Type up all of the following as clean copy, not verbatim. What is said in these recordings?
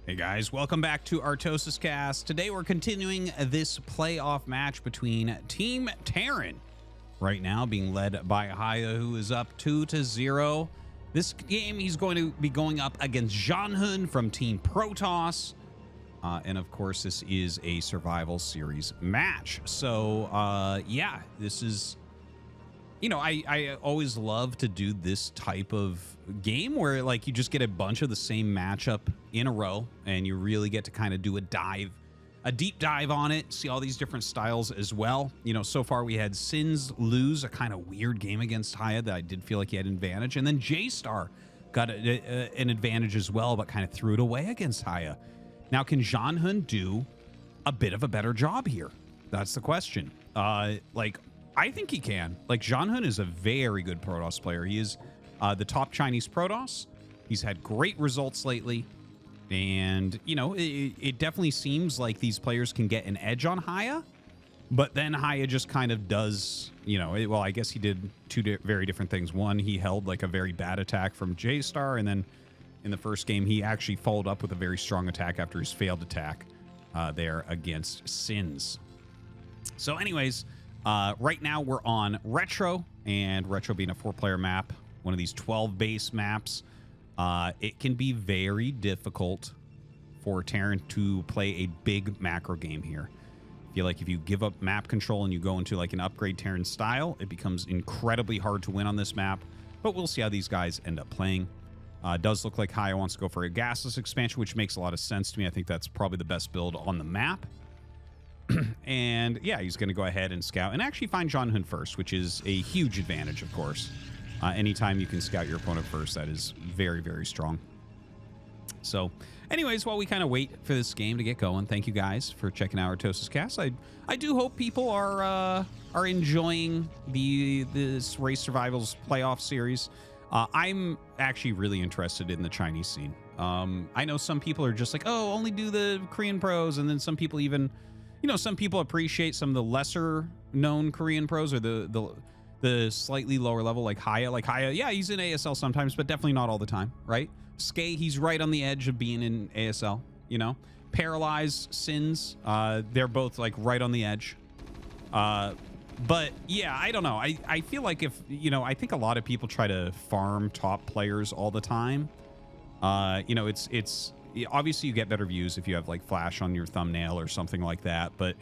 Hey guys, welcome back to ArtosisCasts. Today we're continuing this playoff match between Team Terran, right now being led by Hiya, who is up 2-0. This game he's going to be going up against ZhanHun from Team Protoss. And of course, this is a survival series match. So yeah, this is, you know, I always love to do this type of game where like you just get a bunch of the same matchup in a row and you really get to kind of do a deep dive on it, see all these different styles as well. You know, so far we had Sins lose a kind of weird game against Hiya that I did feel like he had an advantage, and then J-Star got an advantage as well, but kind of threw it away against Hiya. Now, can ZhanHun do a bit of a better job here? That's the question. Like, I think he can. Like, ZhanHun is a very good Protoss player. He is the top Chinese Protoss. He's had great results lately. And, you know, it definitely seems like these players can get an edge on Hiya. But then Hiya just kind of does, you know, well, I guess he did two very different things. One, he held like a very bad attack from J-Star. And then in the first game, he actually followed up with a very strong attack after his failed attack there against Sins. So anyways, right now we're on Retro, and Retro being a 4-player map, one of these 12 base maps, it can be very difficult for Terran to play a big macro game here. I feel like if you give up map control and you go into like an upgrade Terran style, it becomes incredibly hard to win on this map, but we'll see how these guys end up playing. Does look like Hiya wants to go for a gasless expansion, which makes a lot of sense to me. I think that's probably the best build on the map. And yeah, he's going to go ahead and scout and actually find ZhanHun first, which is a huge advantage, of course. Anytime you can scout your opponent first, that is very, very strong. So anyways, while we kind of wait for this game to get going, thank you guys for checking out ArtosisCasts. I do hope people are enjoying this Race Survivals playoff series. I'm actually really interested in the Chinese scene. I know some people are just like, oh, only do the Korean pros, and then some people even, you know, some people appreciate some of the lesser known Korean pros or the slightly lower level, like Hiya. Like Hiya, yeah, he's in ASL sometimes, but definitely not all the time, right? Skay, he's right on the edge of being in ASL, you know? Paralyzed, Sins, they're both like right on the edge. But yeah, I don't know. I feel like if, you know, I think a lot of people try to farm top players all the time. You know, it's obviously you get better views if you have like flash on your thumbnail or something like that. But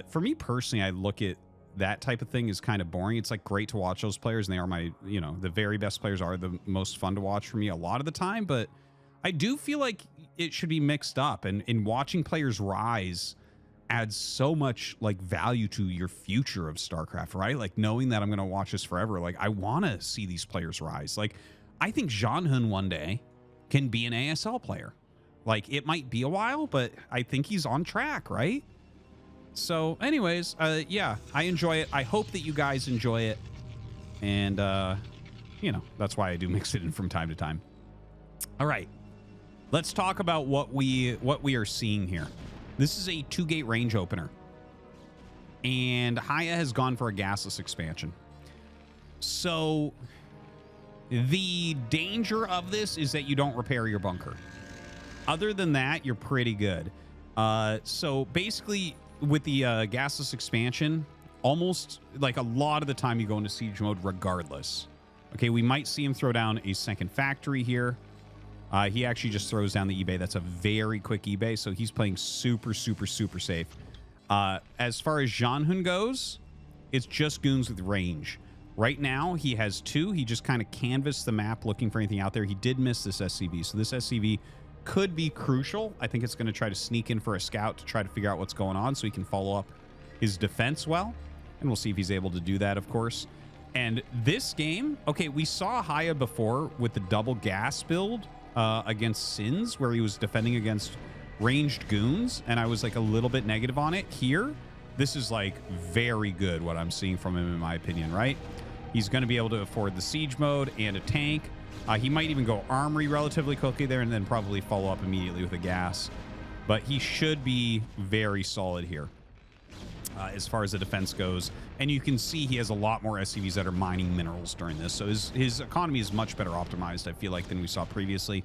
for me personally, I look at that type of thing is kind of boring. It's like great to watch those players, and they are my, you know, the very best players are the most fun to watch for me a lot of the time. But I do feel like it should be mixed up, and in watching players rise adds so much like value to your future of StarCraft, right? Like knowing that I'm going to watch this forever. Like I want to see these players rise. Like I think ZhanHun one day can be an ASL player. Like it might be a while, but I think he's on track, right? So anyways, yeah, I enjoy it. I hope that you guys enjoy it. And, you know, that's why I do mix it in from time to time. All right, let's talk about what we are seeing here. This is a 2-gate range opener. And Hiya has gone for a gasless expansion. So the danger of this is that you don't repair your bunker. Other than that, you're pretty good. So basically, with the gasless expansion, almost like a lot of the time you go into siege mode regardless. Okay, we might see him throw down a second factory here. He actually just throws down the eBay. That's a very quick eBay, so he's playing super, super, super safe. As far as ZhanHun goes, it's just goons with range. Right now, he has 2. He just kind of canvassed the map looking for anything out there. He did miss this SCV, so this SCV could be crucial. I think it's going to try to sneak in for a scout to try to figure out what's going on so he can follow up his defense well. And we'll see if he's able to do that, of course. And this game, okay, we saw Hiya before with the double gas build against Sins, where he was defending against ranged goons, and I was like a little bit negative on it. Here, this is like very good what I'm seeing from him, in my opinion, right? He's going to be able to afford the siege mode and a tank. He might even go armory relatively quickly there and then probably follow up immediately with a gas. But he should be very solid here as far as the defense goes. And you can see he has a lot more SCVs that are mining minerals during this. So his economy is much better optimized, I feel like, than we saw previously.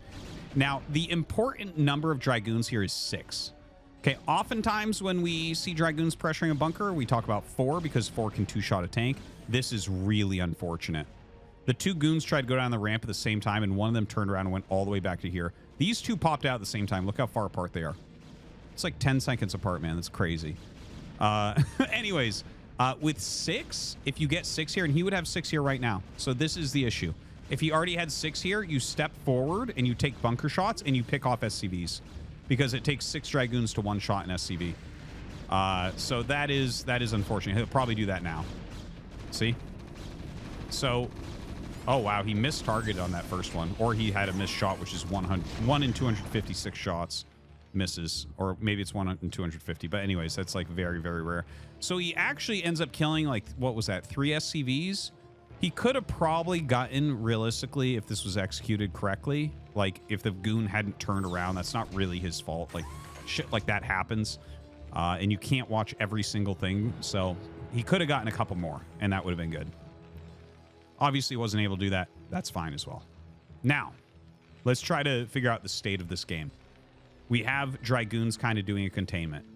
Now, the important number of Dragoons here is 6. Okay, oftentimes when we see Dragoons pressuring a bunker, we talk about 4 because 4 can two-shot a tank. This is really unfortunate. The 2 goons tried to go down the ramp at the same time, and one of them turned around and went all the way back to here. These 2 popped out at the same time. Look how far apart they are. It's like 10 seconds apart, man. That's crazy. Anyways, with 6, if you get 6 here, and he would have 6 here right now. So this is the issue. If he already had 6 here, you step forward and you take bunker shots and you pick off SCVs because it takes 6 Dragoons to 1 shot in SCV. So that is unfortunate. He'll probably do that now. See? So, oh wow, he missed targeted on that first one, or he had a missed shot, which is 1 in 256 shots misses, or maybe it's 1 in 250. But anyways, that's like very, very rare. So he actually ends up killing like, what was that? 3 SCVs. He could have probably gotten, realistically, if this was executed correctly, like if the goon hadn't turned around, that's not really his fault. Like shit like that happens, and you can't watch every single thing. So he could have gotten a couple more, and that would have been good. Obviously wasn't able to do that. That's fine as well. Now, let's try to figure out the state of this game. We have Dragoons kind of doing a containment.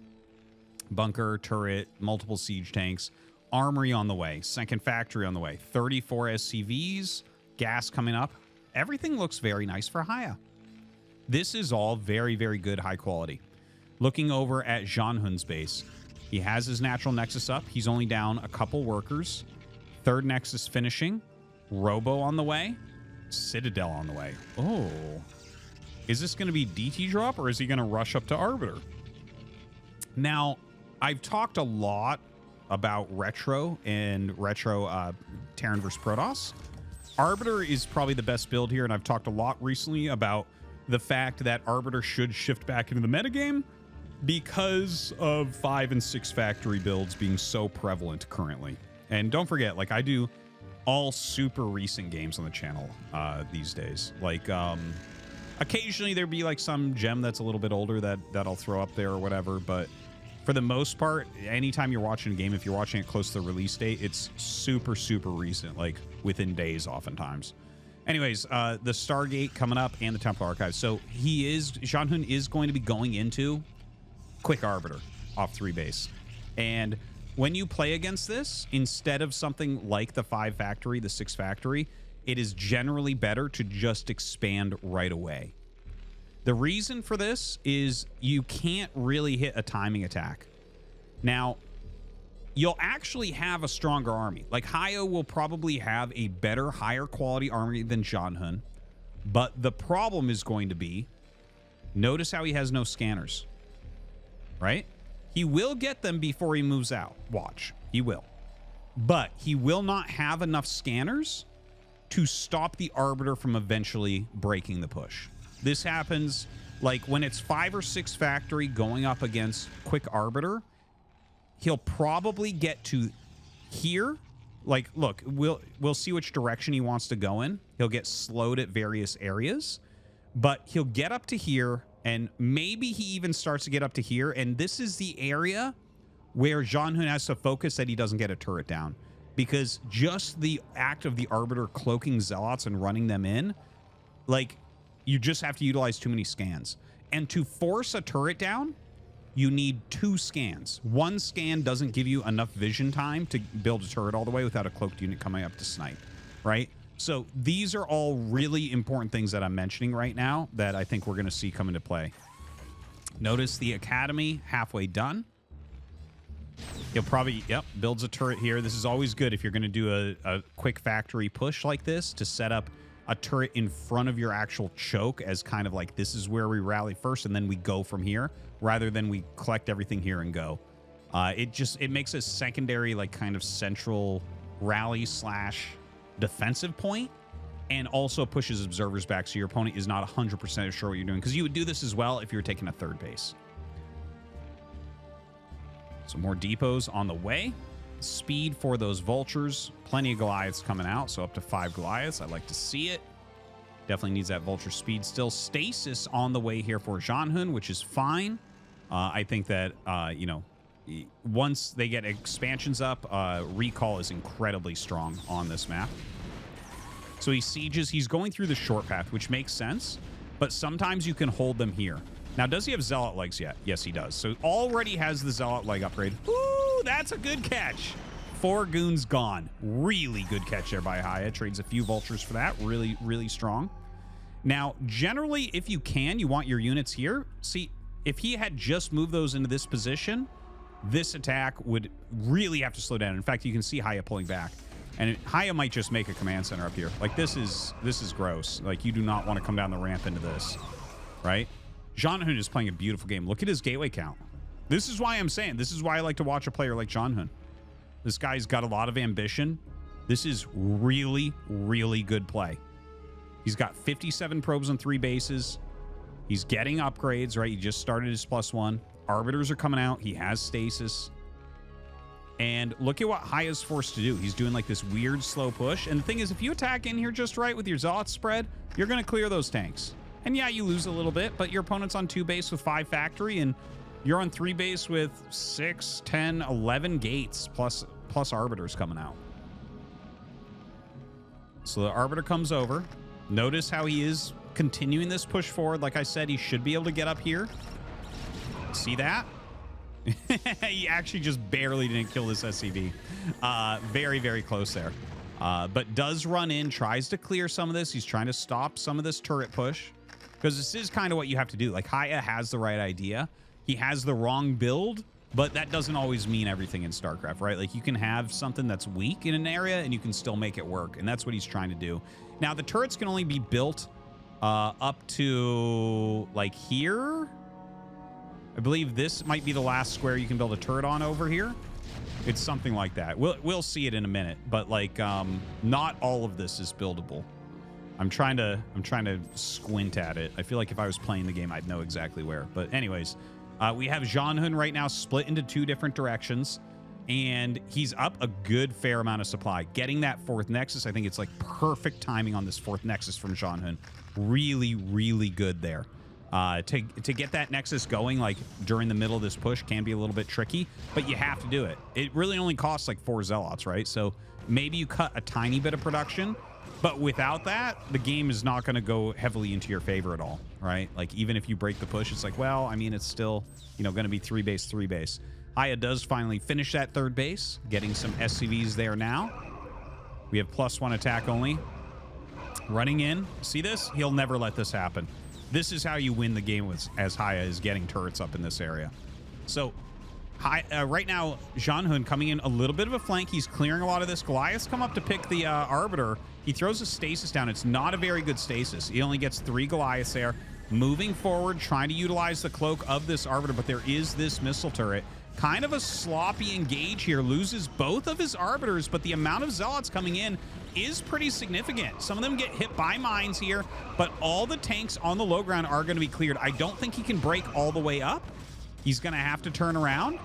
Bunker, turret, multiple siege tanks, armory on the way, second factory on the way, 34 SCVs, gas coming up. Everything looks very nice for Hiya. This is all very, very good, high quality. Looking over at ZhanHun's base, he has his natural nexus up. He's only down a couple workers. Third nexus finishing. Robo on the way. Citadel on the way. Oh. Is this going to be DT drop, or is he going to rush up to Arbiter? Now, I've talked a lot about Retro and Retro Terran versus Protoss. Arbiter is probably the best build here, and I've talked a lot recently about the fact that Arbiter should shift back into the metagame because of 5 and 6 factory builds being so prevalent currently. And don't forget, like, I do all super recent games on the channel these days. Like, occasionally there'd be like some gem that's a little bit older that I'll throw up there or whatever, but for the most part, anytime you're watching a game, if you're watching it close to the release date, it's super, super recent, like within days oftentimes. Anyways, the Stargate coming up and the Templar Archive. So ZhanHun is going to be going into Quick Arbiter off 3 base. And when you play against this, instead of something like the 5 factory, the 6 factory, it is generally better to just expand right away. The reason for this is you can't really hit a timing attack. Now, you'll actually have a stronger army. Like, Hiya will probably have a better, higher quality army than ZhanHun. But the problem is going to be, notice how he has no scanners, right? He will get them before he moves out. Watch, he will. But he will not have enough scanners to stop the Arbiter from eventually breaking the push. This happens like when it's 5 or 6 factory going up against Quick Arbiter. He'll probably get to here. Like, look, we'll see which direction he wants to go in. He'll get slowed at various areas, but he'll get up to here, and maybe he even starts to get up to here. And this is the area where ZhanHun has to focus that he doesn't get a turret down, because just the act of the Arbiter cloaking Zealots and running them in, like, you just have to utilize too many scans. And to force a turret down, you need 2 scans. 1 scan doesn't give you enough vision time to build a turret all the way without a cloaked unit coming up to snipe, right? So these are all really important things that I'm mentioning right now that I think we're going to see come into play. Notice the Academy halfway done. He'll probably, yep, builds a turret here. This is always good if you're going to do a quick factory push like this, to set up a turret in front of your actual choke as kind of like, this is where we rally first and then we go from here, rather than we collect everything here and go. It makes a secondary, like, kind of central rally / defensive point, and also pushes observers back so your opponent is not 100% sure what you're doing, because you would do this as well if you were taking a 3rd base. So more depots on the way. Speed for those vultures. Plenty of Goliaths coming out, so up to 5 Goliaths. I'd like to see it. Definitely needs that vulture speed still. Stasis on the way here for ZhanHun, which is fine. I think that, you know, once they get expansions up, recall is incredibly strong on this map. So he sieges. He's going through the short path, which makes sense, but sometimes you can hold them here. Now, does he have Zealot legs yet? Yes, he does. So already has the Zealot leg upgrade. Ooh, that's a good catch. 4 goons gone. Really good catch there by Hiya. Trades a few vultures for that. Really, really strong. Now, generally, if you can, you want your units here. See, if he had just moved those into this position, this attack would really have to slow down. In fact, you can see Hiya pulling back. And Hiya might just make a command center up here. Like, this is gross. Like, you do not want to come down the ramp into this, right? ZhanHun is playing a beautiful game. Look at his gateway count. This is why I'm saying, this is why I like to watch a player like ZhanHun. This guy's got a lot of ambition. This is really, really good play. He's got 57 probes on 3 bases. He's getting upgrades, right? He just started his +1. Arbiters are coming out. He has stasis. And look at what Hiya's forced to do. He's doing like this weird slow push. And the thing is, if you attack in here just right with your Zealot spread, you're going to clear those tanks. And yeah, you lose a little bit, but your opponent's on 2 base with 5 factory, and you're on 3 base with 6, 10, 11 gates plus arbiters coming out. So the arbiter comes over. Notice how he is continuing this push forward. Like I said, he should be able to get up here. See that? He actually just barely didn't kill this SCV. Very, very close there. But does run in, tries to clear some of this. He's trying to stop some of this turret push. Because this is kind of what you have to do. Like, Hiya has the right idea. He has the wrong build, but that doesn't always mean everything in StarCraft, right? Like, you can have something that's weak in an area, and you can still make it work. And that's what he's trying to do. Now, the turrets can only be built up to, like, here. I believe this might be the last square you can build a turret on over here. It's something like that. We'll see it in a minute, but like not all of this is buildable. I'm trying to squint at it. I feel like if I was playing the game, I'd know exactly where. But anyways, we have ZhanHun right now split into 2 different directions, and he's up a good fair amount of supply. Getting that 4th Nexus, I think it's like perfect timing on this 4th Nexus from ZhanHun. Really, really good there. To get that Nexus going, like during the middle of this push, can be a little bit tricky, but you have to do it. It really only costs like 4 Zealots, right? So maybe you cut a tiny bit of production, but without that, the game is not going to go heavily into your favor at all, right? Like, even if you break the push, it's like, well, I mean, it's still, you know, going to be 3 base, 3 base. Hiya does finally finish that 3rd base, getting some SCVs there now. We have +1 attack only. Running in. See this? He'll never let this happen. This is how you win the game as Hiya is getting turrets up in this area. So right now, ZhanHun coming in a little bit of a flank. He's clearing a lot of this. Goliath's come up to pick the Arbiter. He throws a stasis down. It's not a very good stasis. He only gets 3 Goliaths there. Moving forward, trying to utilize the cloak of this Arbiter, but there is this missile turret. Kind of a sloppy engage here. Loses both of his Arbiters, but the amount of Zealots coming in is pretty significant. Some of them get hit by mines here, but all the tanks on the low ground are going to be cleared. I don't think he can break all the way up. He's going to have to turn around.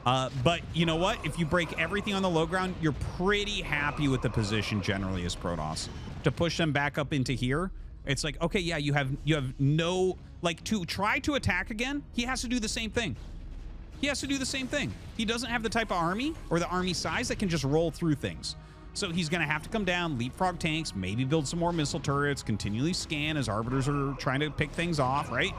But you know what? If you break everything on the low ground, you're pretty happy with the position generally as Protoss. To push them back up into here, it's like, okay, yeah, you have no, like, to try to attack again, he has to do the same thing. He has to do the same thing. He doesn't have the type of army or the army size that can just roll through things. So he's going to have to come down, leapfrog tanks, maybe build some more missile turrets, continually scan as arbiters are trying to pick things off, right?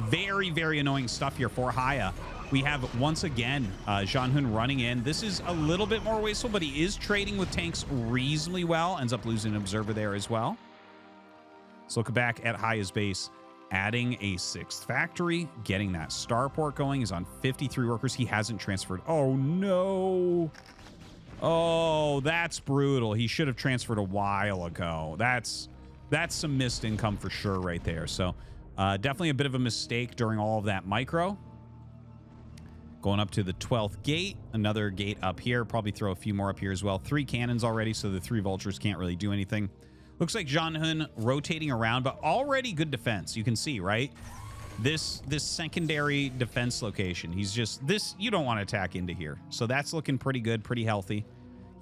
Very, very annoying stuff here for Hiya. We have, once again, ZhanHun running in. This is a little bit more wasteful, but he is trading with tanks reasonably well. Ends up losing an observer there as well. So look back at Hiya's base. Adding a 6th factory, getting that starport going. Is on 53 workers. He hasn't transferred. Oh, no. Oh, that's brutal. He should have transferred a while ago. That's some missed income for sure right there. So definitely a bit of a mistake during all of that micro. Going up to the 12th gate. Another gate up here. Probably throw a few more up here as well. 3 cannons already, so the 3 vultures can't really do anything. Looks like ZhanHun rotating around, but already good defense. You can see, right? This secondary defense location. He's just, you don't want to attack into here. So that's looking pretty good, pretty healthy.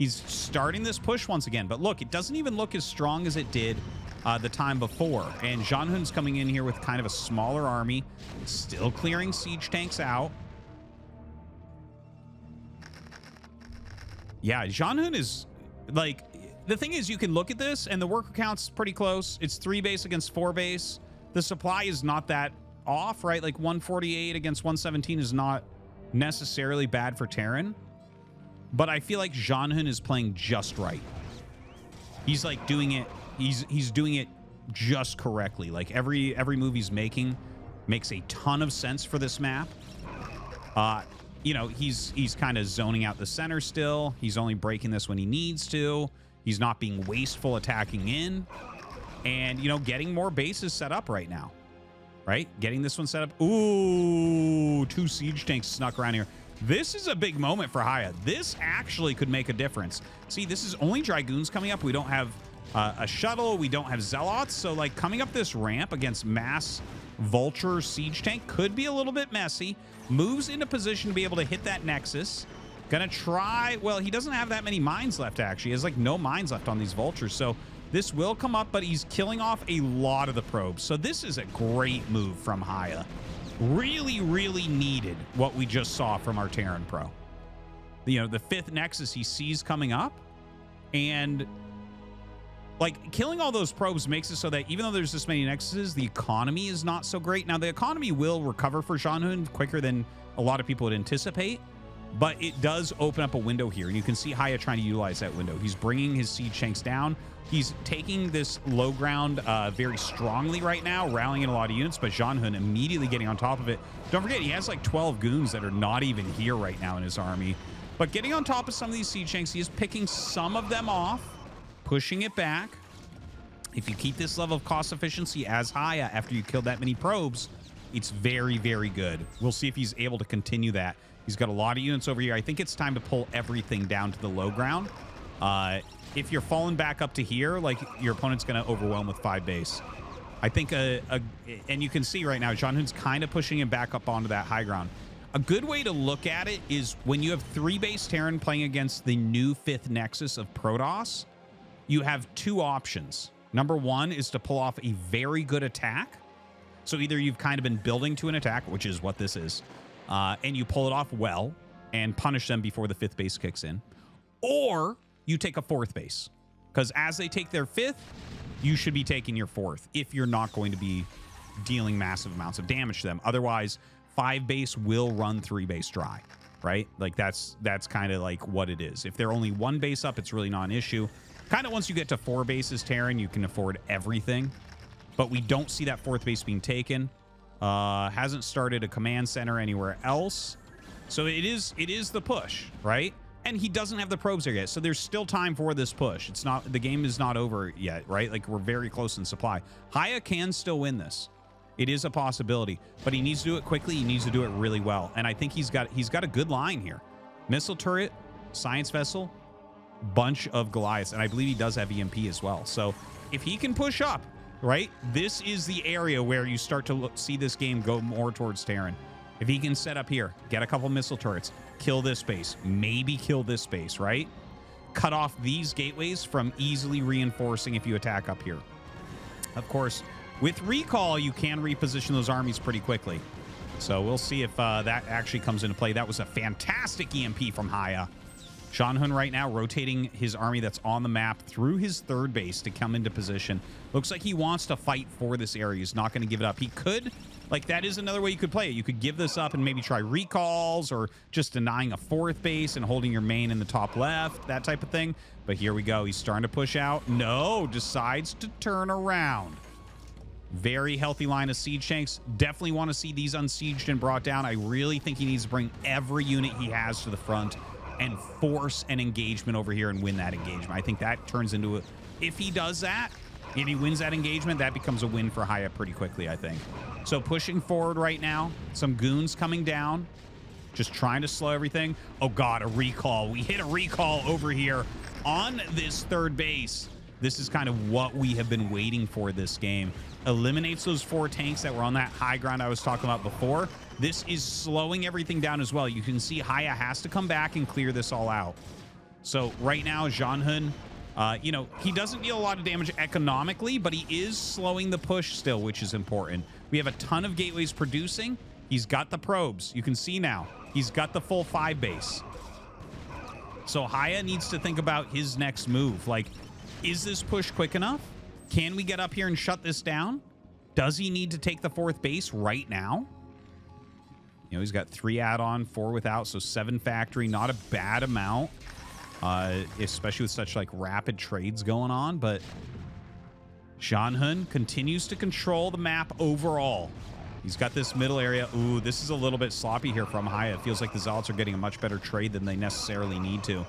He's starting this push once again. But look, it doesn't even look as strong as it did the time before. And ZhanHun's coming in here with kind of a smaller army. Still clearing siege tanks out. Yeah, ZhanHun is, like, the thing is, you can look at this, and the worker count's pretty close. It's 3 base against 4 base. the supply is not that off, right? Like 148 against 117 is not necessarily bad for Terran, but I feel like ZhanHun is playing just right. He's like doing it. He's doing it just correctly. Like every move he's making makes a ton of sense for this map. You know, he's kind of zoning out the center still. He's only breaking this when he needs to. He's not being wasteful attacking in. And, you know, getting more bases set up right now. Right? Getting this one set up. Ooh, 2 siege tanks snuck around here. This is a big moment for Hiya. This actually could make a difference. See, this is only Dragoons coming up. We don't have a shuttle. We don't have Zealots. So, like, coming up this ramp against mass Vulture siege tank could be a little bit messy. Moves into position to be able to hit that Nexus. Gonna try. Well, he doesn't have that many mines left, actually. He has, like, no mines left on these Vultures. So this will come up, but he's killing off a lot of the probes. So this is a great move from Hiya. Really, really needed what we just saw from our Terran Pro. You know, the 5th Nexus he sees coming up. And, like, killing all those probes makes it so that even though there's this many Nexuses, the economy is not so great. Now, the economy will recover for ZhanHun quicker than a lot of people would anticipate. But it does open up a window here. And you can see Hiya trying to utilize that window. He's bringing his siege tanks down. He's taking this low ground very strongly right now, rallying a lot of units, but ZhanHun immediately getting on top of it. Don't forget, he has like 12 goons that are not even here right now in his army. But getting on top of some of these siege tanks, he is picking some of them off, pushing it back. If you keep this level of cost efficiency as Hiya after you kill that many probes, it's very, very good. We'll see if he's able to continue that. He's got a lot of units over here. I think it's time to pull everything down to the low ground. If you're falling back up to here, like, your opponent's going to overwhelm with 5 base. I think, and you can see right now, ZhanHun's kind of pushing him back up onto that high ground. A good way to look at it is when you have 3 base Terran playing against the new 5th Nexus of Protoss, you have 2 options. Number 1 is to pull off a very good attack. So either you've kind of been building to an attack, which is what this is, and you pull it off well and punish them before the 5th base kicks in, or you take a 4th base, because as they take their 5th, you should be taking your 4th if you're not going to be dealing massive amounts of damage to them. Otherwise, 5 base will run 3 base dry, right? Like that's kind of like what it is. If they're only 1 base up, it's really not an issue. Kind of once you get to 4 bases, Terran, you can afford everything. But we don't see that 4th base being taken. Hasn't started a command center anywhere else. So it is the push, right? And he doesn't have the probes there yet. So there's still time for this push. It's not, the game is not over yet, right? Like, we're very close in supply. Hiya can still win this. It is a possibility, but he needs to do it quickly. He needs to do it really well. And I think he's got a good line here. Missile turret, science vessel, bunch of Goliaths. And I believe he does have EMP as well. So if he can push up, right? This is the area where you start to see this game go more towards Terran. If he can set up here, get a couple missile turrets, kill this base, maybe kill this base, right? Cut off these gateways from easily reinforcing if you attack up here. Of course, with recall, you can reposition those armies pretty quickly. So we'll see if that actually comes into play. That was a fantastic EMP from Hiya. ZhanHun right now rotating his army that's on the map through his 3rd base to come into position. Looks like he wants to fight for this area. He's not going to give it up. He could, like, that is another way you could play it. You could give this up and maybe try recalls or just denying a 4th base and holding your main in the top left, that type of thing. But here we go. He's starting to push out. No, decides to turn around. Very healthy line of siege tanks. Definitely want to see these unsieged and brought down. I really think he needs to bring every unit he has to the front and force an engagement over here and win that engagement. I think that turns into a, if he does that, if he wins that engagement, that becomes a win for Hiya pretty quickly, I think. So pushing forward right now, some goons coming down, just trying to slow everything. Oh God, a recall. We hit a recall over here on this 3rd base. This is kind of what we have been waiting for this game. Eliminates those 4 tanks that were on that high ground I was talking about before. This is slowing everything down as well. You can see Hiya has to come back and clear this all out. So right now, ZhanHun, you know, he doesn't deal a lot of damage economically, but he is slowing the push still, which is important. We have a ton of gateways producing. He's got the probes. You can see now. He's got the full 5 base. So Hiya needs to think about his next move. Like, is this push quick enough? Can we get up here and shut this down? Does he need to take the 4th base right now? You know, he's got 3 add-on, 4 without, so 7 factory. Not a bad amount, especially with such like rapid trades going on. But ZhanHun continues to control the map overall. He's got this middle area. Ooh, this is a little bit sloppy here from Hiya. It feels like the Zealots are getting a much better trade than they necessarily need to.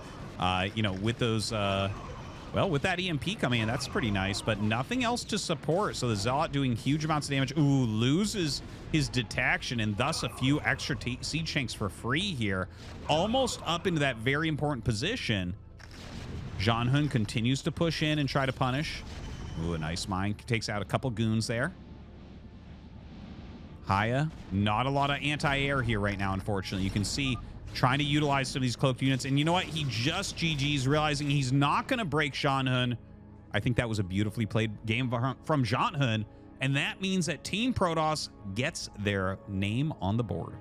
You know, with those, well, with that EMP coming in, that's pretty nice, but nothing else to support. So the Zealot doing huge amounts of damage. Ooh, loses his detection and thus a few extra siege tanks for free here. Almost up into that very important position. ZhanHun continues to push in and try to punish. Ooh, a nice mine. Takes out a couple goons there. Hiya, not a lot of anti-air here right now, unfortunately. You can see trying to utilize some of these cloaked units. And you know what? He just GG's, realizing he's not going to break ZhanHun. I think that was a beautifully played game from ZhanHun. And that means that Team Protoss gets their name on the board.